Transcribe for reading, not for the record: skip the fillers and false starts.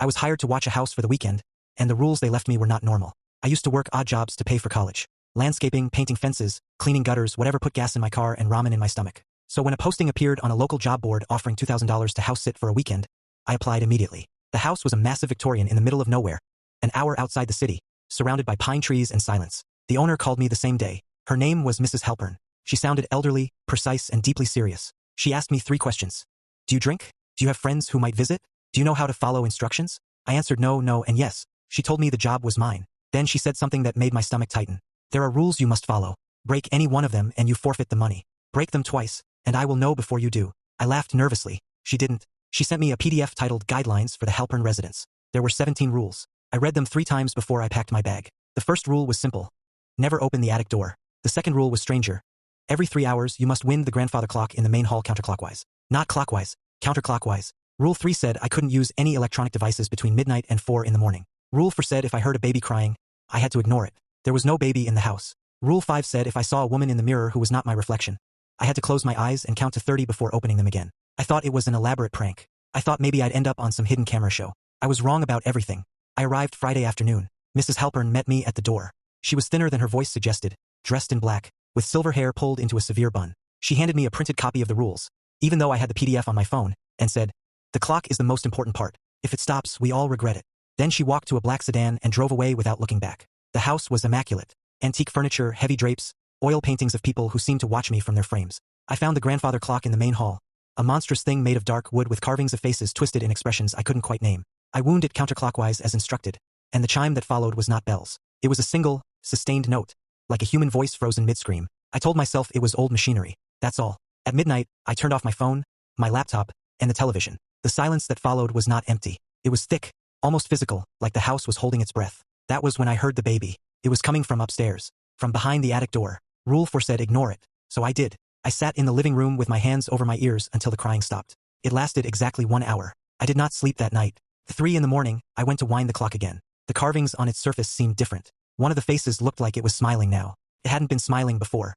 I was hired to watch a house for the weekend, and the rules they left me were not normal. I used to work odd jobs to pay for college. Landscaping, painting fences, cleaning gutters, whatever put gas in my car and ramen in my stomach. So when a posting appeared on a local job board offering $2,000 to house sit for a weekend, I applied immediately. The house was a massive Victorian in the middle of nowhere, an hour outside the city, surrounded by pine trees and silence. The owner called me the same day. Her name was Mrs. Halpern. She sounded elderly, precise, and deeply serious. She asked me 3 questions. Do you drink? Do you have friends who might visit? Do you know how to follow instructions? I answered no, no, and yes. She told me the job was mine. Then she said something that made my stomach tighten. There are rules you must follow. Break any one of them and you forfeit the money. Break them twice, and I will know before you do. I laughed nervously. She didn't. She sent me a PDF titled Guidelines for the Halpern Residence. There were 17 rules. I read them 3 times before I packed my bag. The first rule was simple. Never open the attic door. The second rule was stranger. Every 3 hours you must wind the grandfather clock in the main hall counterclockwise. Not clockwise, counterclockwise. Rule 3 said I couldn't use any electronic devices between midnight and 4 in the morning. Rule 4 said if I heard a baby crying, I had to ignore it. There was no baby in the house. Rule 5 said if I saw a woman in the mirror who was not my reflection, I had to close my eyes and count to 30 before opening them again. I thought it was an elaborate prank. I thought maybe I'd end up on some hidden camera show. I was wrong about everything. I arrived Friday afternoon. Mrs. Halpern met me at the door. She was thinner than her voice suggested, dressed in black, with silver hair pulled into a severe bun. She handed me a printed copy of the rules, even though I had the PDF on my phone, and said, "The clock is the most important part. If it stops, we all regret it." Then she walked to a black sedan and drove away without looking back. The house was immaculate. Antique furniture, heavy drapes, oil paintings of people who seemed to watch me from their frames. I found the grandfather clock in the main hall, a monstrous thing made of dark wood with carvings of faces twisted in expressions I couldn't quite name. I wound it counterclockwise as instructed, and the chime that followed was not bells. It was a single, sustained note, like a human voice frozen mid-scream. I told myself it was old machinery. That's all. At midnight, I turned off my phone, my laptop, and the television. The silence that followed was not empty. It was thick, almost physical, like the house was holding its breath. That was when I heard the baby. It was coming from upstairs, from behind the attic door. Rule 4 said ignore it, so I did. I sat in the living room with my hands over my ears until the crying stopped. It lasted exactly 1 hour. I did not sleep that night. At 3 in the morning, I went to wind the clock again. The carvings on its surface seemed different. One of the faces looked like it was smiling now. It hadn't been smiling before.